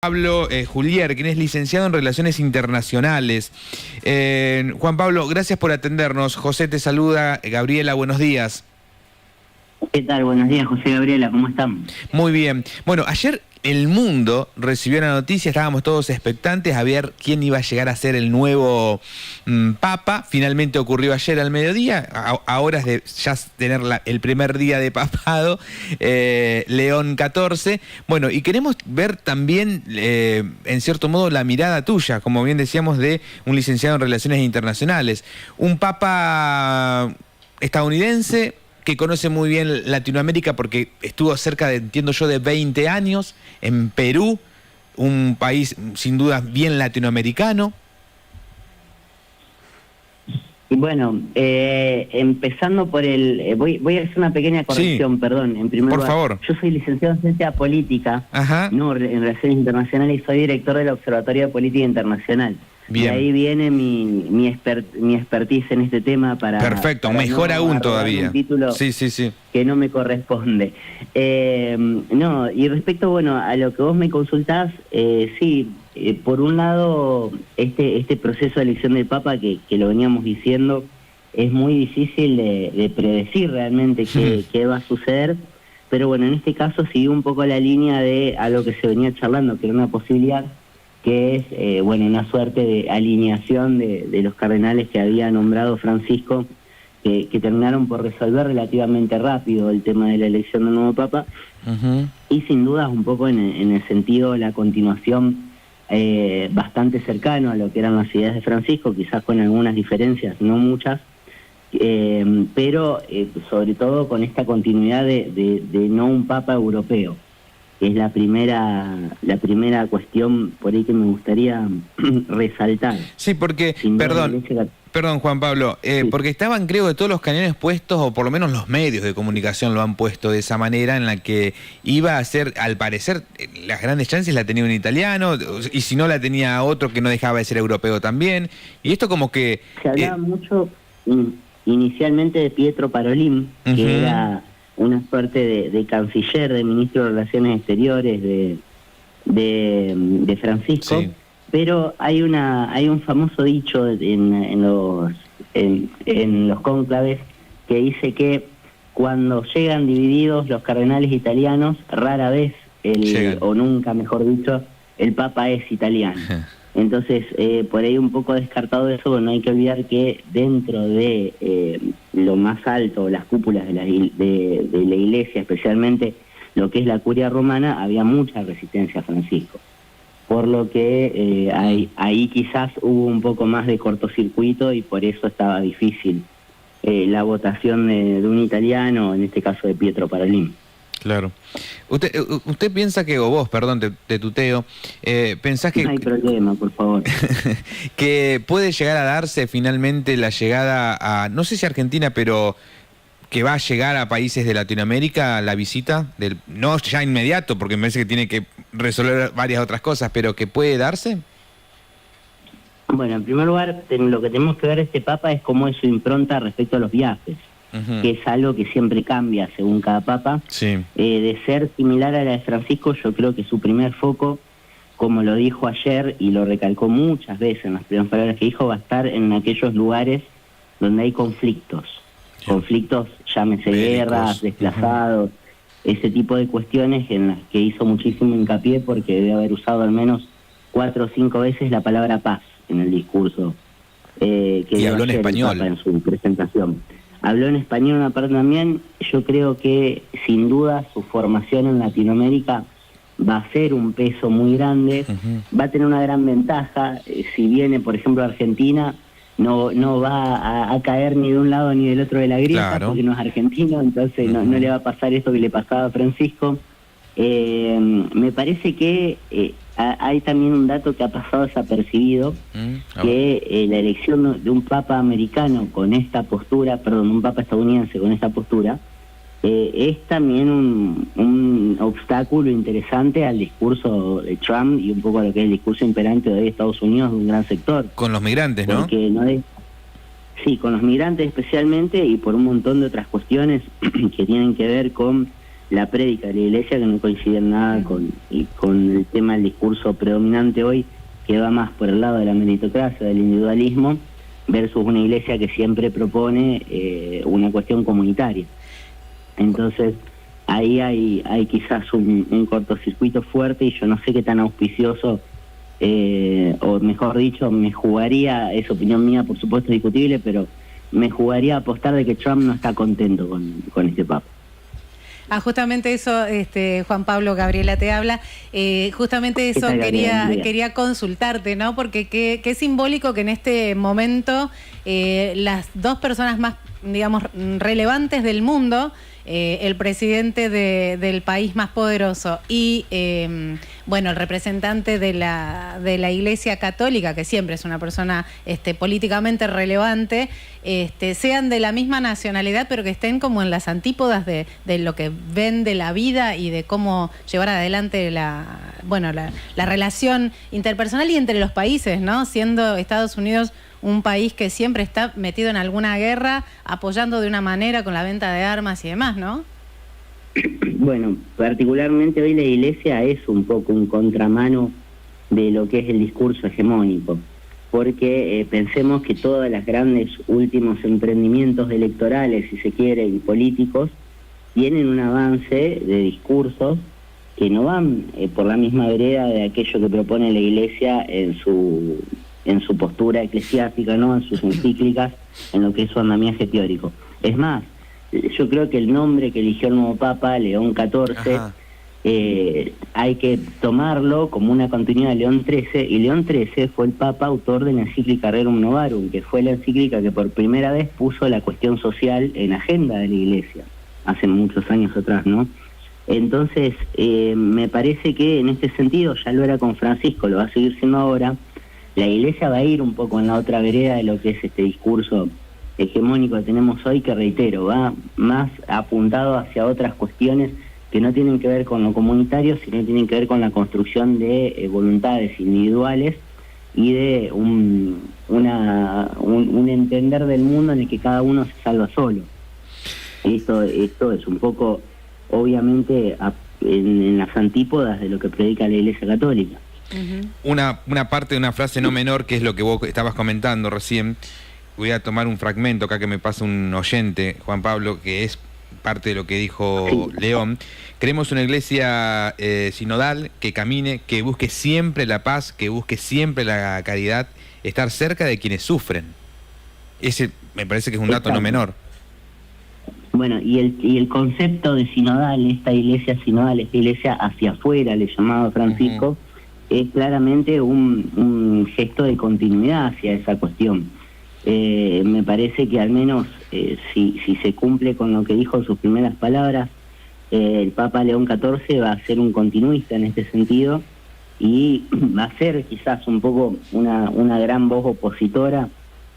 Pablo Julier, quien es licenciado en Relaciones Internacionales. Juan Pablo, gracias por atendernos. José te saluda. Gabriela, buenos días. ¿Qué tal? Buenos días, José, Gabriela, ¿cómo están? Muy bien. Bueno, ayer el mundo recibió la noticia, estábamos todos expectantes a ver quién iba a llegar a ser el nuevo Papa. Finalmente ocurrió ayer al mediodía, a horas de ya tener el primer día de papado, León XIV. Bueno, y queremos ver también, en cierto modo, la mirada tuya, como bien decíamos, de un licenciado en Relaciones Internacionales. Un Papa estadounidense que conoce muy bien Latinoamérica porque estuvo cerca de, entiendo yo, de 20 años en Perú, un país sin duda bien latinoamericano. Y bueno, empezando por voy a hacer una pequeña corrección, sí. Perdón, en primer lugar. Por favor. Yo soy licenciado en Ciencia Política, no en Relaciones Internacionales, y soy director del Observatorio de Política Internacional. Bien. De ahí viene mi expertise en este tema para... Perfecto, para mejor no aún todavía. Un título sí. Que no me corresponde. No, y respecto, bueno, a lo que vos me consultás, sí, por un lado, este proceso de elección del Papa, que lo veníamos diciendo, es muy difícil de predecir realmente qué va a suceder, pero bueno, en este caso siguió un poco la línea de algo que se venía charlando, que era una posibilidad, que es, bueno, una suerte de alineación de los cardenales que había nombrado Francisco, que terminaron por resolver relativamente rápido el tema de la elección del nuevo Papa, y sin dudas un poco en el sentido de la continuación bastante cercano a lo que eran las ideas de Francisco, quizás con algunas diferencias, no muchas, pero sobre todo con esta continuidad de no un Papa europeo. Es la primera cuestión por ahí que me gustaría resaltar. Sí, porque, perdón Juan Pablo, sí. Porque estaban, creo, que todos los cañones puestos, o por lo menos los medios de comunicación lo han puesto de esa manera, en la que iba a ser, al parecer, las grandes chances la tenía un italiano, y si no la tenía otro que no dejaba de ser europeo también, y esto como que... Se hablaba mucho inicialmente de Pietro Parolin, que era una suerte de canciller, de ministro de Relaciones Exteriores de Francisco, sí. Pero hay un famoso dicho en los cónclaves que dice que cuando llegan divididos los cardenales italianos, rara vez, o nunca, mejor dicho, el Papa es italiano. Entonces, por ahí un poco descartado eso, no hay que olvidar que dentro de lo más alto, las cúpulas de la Iglesia, especialmente lo que es la curia romana, había mucha resistencia a Francisco. Por lo que ahí quizás hubo un poco más de cortocircuito y por eso estaba difícil la votación de un italiano, en este caso de Pietro Parolin. Claro. Usted piensa que, o vos, perdón, te tuteo, pensás que... No hay problema, por favor. Que puede llegar a darse finalmente la llegada a, no sé si Argentina, pero que va a llegar a países de Latinoamérica la visita, no ya inmediato, porque me parece que tiene que resolver varias otras cosas, pero que puede darse. Bueno, en primer lugar, lo que tenemos que ver este Papa es cómo es su impronta respecto a los viajes. Que es algo que siempre cambia según cada Papa. Sí. De ser similar a la de Francisco, yo creo que su primer foco, como lo dijo ayer y lo recalcó muchas veces en las primeras palabras que dijo, va a estar en aquellos lugares donde hay conflictos. Sí. Conflictos, llámese guerras, desplazados, ese tipo de cuestiones en las que hizo muchísimo hincapié porque debe haber usado al menos 4 o 5 veces la palabra paz en el discurso. Y habló en español. En su presentación. Habló en español una parte también. Yo creo que sin duda su formación en Latinoamérica va a ser un peso muy grande, va a tener una gran ventaja. Si viene, por ejemplo, a Argentina, no va a caer ni de un lado ni del otro de la grieta, claro, porque no es argentino, entonces no le va a pasar esto que le pasaba a Francisco. Me parece que hay también un dato que ha pasado desapercibido, que la elección de un Papa americano con esta postura, un Papa estadounidense con esta postura, es también un obstáculo interesante al discurso de Trump y un poco a lo que es el discurso imperante de Estados Unidos de un gran sector. Con los migrantes, ¿no? Porque sí, con los migrantes especialmente y por un montón de otras cuestiones que tienen que ver con la prédica de la Iglesia, que no coincide en nada con el tema del discurso predominante hoy, que va más por el lado de la meritocracia, del individualismo, versus una Iglesia que siempre propone una cuestión comunitaria. Entonces, ahí hay quizás un cortocircuito fuerte, y yo no sé qué tan auspicioso, o mejor dicho, me jugaría, es opinión mía, por supuesto discutible, pero me jugaría a apostar de que Trump no está contento con este Papa. Justamente eso, Juan Pablo, Gabriela te habla, justamente eso quería consultarte, ¿no? Porque qué simbólico que en este momento las dos personas más, digamos, relevantes del mundo, el presidente del país más poderoso y, bueno, el representante de la Iglesia Católica, que siempre es una persona políticamente relevante, sean de la misma nacionalidad, pero que estén como en las antípodas de lo que ven de la vida y de cómo llevar adelante la relación interpersonal y entre los países, ¿no? Siendo Estados Unidos un país que siempre está metido en alguna guerra, apoyando de una manera con la venta de armas y demás, ¿no? Bueno, particularmente hoy la Iglesia es un poco un contramano de lo que es el discurso hegemónico, porque pensemos que todos los grandes últimos emprendimientos electorales, si se quiere, y políticos, tienen un avance de discursos que no van por la misma vereda de aquello que propone la Iglesia en su postura eclesiástica, ¿no? En sus encíclicas, en lo que es su andamiaje teórico. Es más, yo creo que el nombre que eligió el nuevo Papa, León XIV, hay que tomarlo como una continuidad de León XIII, y León XIII fue el Papa autor de la encíclica Rerum Novarum, que fue la encíclica que por primera vez puso la cuestión social en agenda de la Iglesia, hace muchos años atrás, ¿no? Entonces, me parece que en este sentido, ya lo era con Francisco, lo va a seguir siendo ahora, la Iglesia va a ir un poco en la otra vereda de lo que es este discurso hegemónico que tenemos hoy, que reitero, va más apuntado hacia otras cuestiones que no tienen que ver con lo comunitario, sino tienen que ver con la construcción de voluntades individuales y de un entender del mundo en el que cada uno se salva solo. Esto es un poco, obviamente, en las antípodas de lo que predica la Iglesia Católica. Una parte de una frase no menor, que es lo que vos estabas comentando recién. Voy a tomar un fragmento acá que me pasa un oyente, Juan Pablo, que es parte de lo que dijo León. Queremos una iglesia sinodal, que camine, que busque siempre la paz, que busque siempre la caridad, estar cerca de quienes sufren. Ese me parece que es un dato no menor. Bueno, y el concepto de sinodal, esta iglesia sinodal, esta iglesia hacia afuera, le llamaba Francisco, es claramente un gesto de continuidad hacia esa cuestión. Me parece que al menos si se cumple con lo que dijo en sus primeras palabras, el Papa León XIV va a ser un continuista en este sentido, y va a ser quizás un poco una gran voz opositora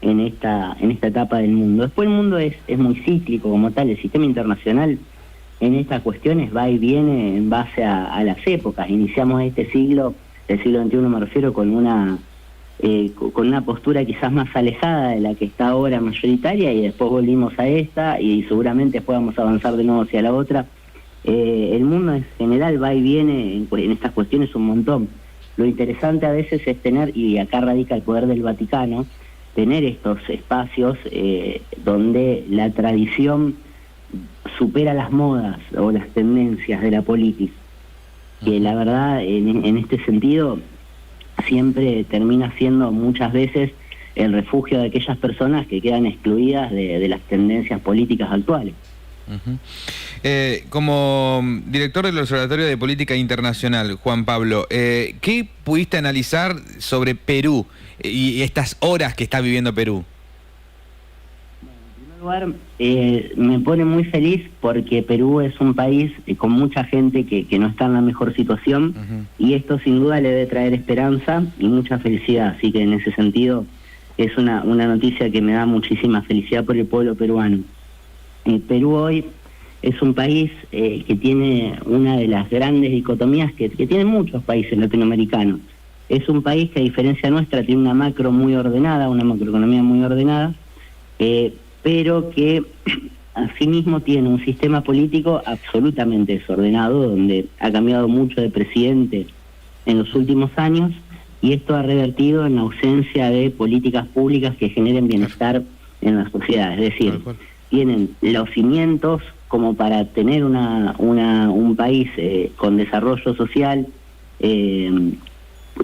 en esta etapa del mundo. Después el mundo es muy cíclico como tal, el sistema internacional en estas cuestiones va y viene en base a las épocas. Iniciamos este siglo, el siglo XXI me refiero, con una postura quizás más alejada de la que está ahora mayoritaria, y después volvimos a esta, y seguramente después vamos a avanzar de nuevo hacia la otra. El mundo en general va y viene en estas cuestiones un montón. Lo interesante a veces es tener, y acá radica el poder del Vaticano, tener estos espacios donde la tradición supera las modas o las tendencias de la política, que la verdad en este sentido siempre termina siendo muchas veces el refugio de aquellas personas que quedan excluidas de las tendencias políticas actuales. Como director del Observatorio de Política Internacional, Juan Pablo, ¿qué pudiste analizar sobre Perú y estas horas que está viviendo Perú? Bueno, en primer lugar, me pone muy feliz porque Perú es un país con mucha gente que no está en la mejor situación, y esto sin duda le debe traer esperanza y mucha felicidad, así que en ese sentido es una noticia que me da muchísima felicidad por el pueblo peruano. Perú hoy es un país que tiene una de las grandes dicotomías que tienen muchos países latinoamericanos. Es un país que, a diferencia nuestra, tiene una macro muy ordenada, una macroeconomía muy ordenada, pero que asimismo tiene un sistema político absolutamente desordenado, donde ha cambiado mucho de presidente en los últimos años, y esto ha revertido en la ausencia de políticas públicas que generen bienestar en la sociedad. Es decir, tienen los cimientos como para tener un país con desarrollo social,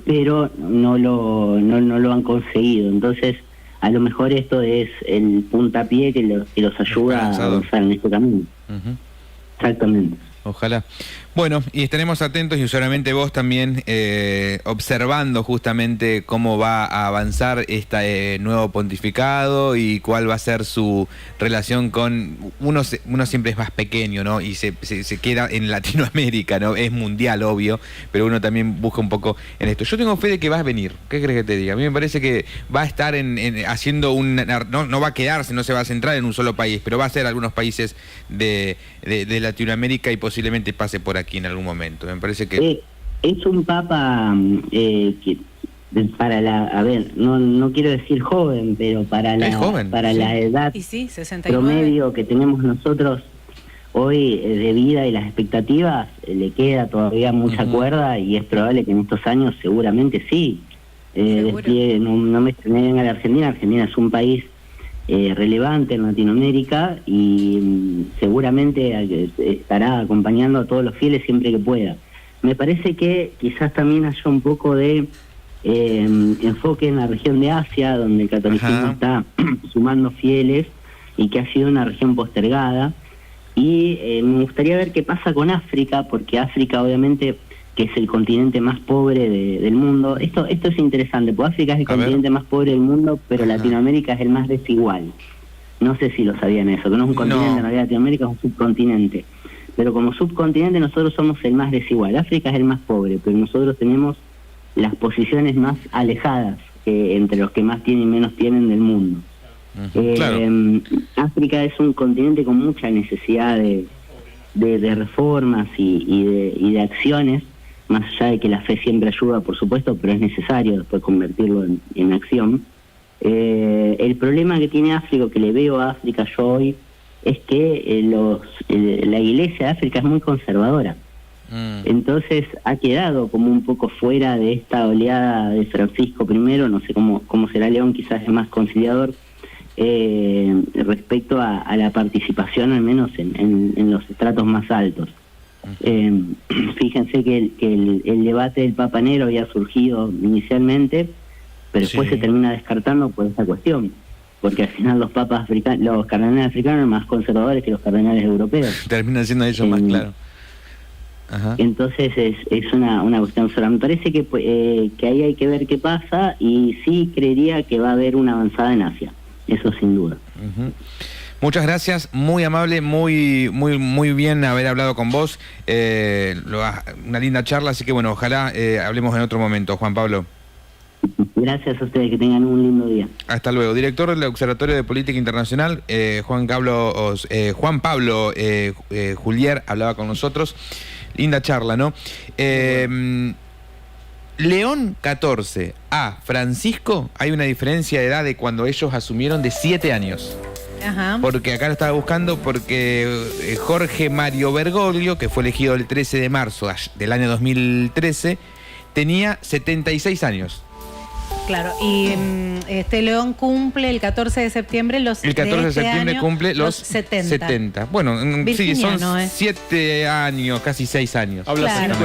pero no lo han conseguido. Entonces, a lo mejor esto es el puntapié que los ayuda a avanzar en este camino. Exactamente. Ojalá. Bueno, y estaremos atentos y seguramente vos también observando justamente cómo va a avanzar este nuevo pontificado y cuál va a ser su relación con... Uno siempre es más pequeño, ¿no? Y se queda en Latinoamérica, ¿no? Es mundial, obvio, pero uno también busca un poco en esto. Yo tengo fe de que vas a venir. ¿Qué crees que te diga? A mí me parece que va a estar haciendo no va a quedarse, no se va a centrar en un solo país, pero va a ser algunos países de Latinoamérica y posiblemente pase por aquí en algún momento. Me parece que es un papa que para no quiero decir joven, pero para la edad y sí, 69. Promedio que tenemos nosotros hoy de vida y las expectativas, le queda todavía mucha cuerda, y es probable que en estos años seguramente sí despliegue. No me extrañaría a la Argentina. Argentina es un país relevante en Latinoamérica y seguramente estará acompañando a todos los fieles siempre que pueda. Me parece que quizás también haya un poco de enfoque en la región de Asia, donde el catolicismo está sumando fieles y que ha sido una región postergada. Y me gustaría ver qué pasa con África, porque África obviamente que es el continente más pobre del mundo. Esto es interesante, porque África es el continente más pobre del mundo, pero Latinoamérica es el más desigual. No sé si lo sabían eso, que no es un continente, en realidad Latinoamérica es un subcontinente. Pero como subcontinente nosotros somos el más desigual. África es el más pobre, pero nosotros tenemos las posiciones más alejadas entre los que más tienen y menos tienen del mundo. África es un continente con mucha necesidad de reformas y de acciones, más allá de que la fe siempre ayuda, por supuesto, pero es necesario después convertirlo en acción. El problema que tiene África, que le veo a África yo hoy, es que la iglesia de África es muy conservadora. Entonces ha quedado como un poco fuera de esta oleada de Francisco I, no sé cómo será León, quizás es más conciliador, respecto a la participación, al menos en los estratos más altos. Fíjense que el debate del Papa Nero había surgido inicialmente, pero después se termina descartando por esta cuestión, porque al final los cardenales africanos eran más conservadores que los cardenales europeos. Terminan siendo ellos más claros. Entonces es una cuestión sola. Me parece que ahí hay que ver qué pasa, y sí creería que va a haber una avanzada en Asia, eso sin duda. Muchas gracias, muy amable, muy bien haber hablado con vos, una linda charla, así que bueno, ojalá hablemos en otro momento, Juan Pablo. Gracias a ustedes, que tengan un lindo día. Hasta luego. Director del Observatorio de Política Internacional, Juan Pablo Julier, hablaba con nosotros. Linda charla, ¿no? León XIV a Francisco, hay una diferencia de edad de cuando ellos asumieron de 7 años. Porque acá lo estaba buscando, porque Jorge Mario Bergoglio, que fue elegido el 13 de marzo del año 2013, tenía 76 años. Claro, y León cumple el 14 de septiembre cumple los 70. Bueno, sí, son 7 años, casi 6 años. Claro.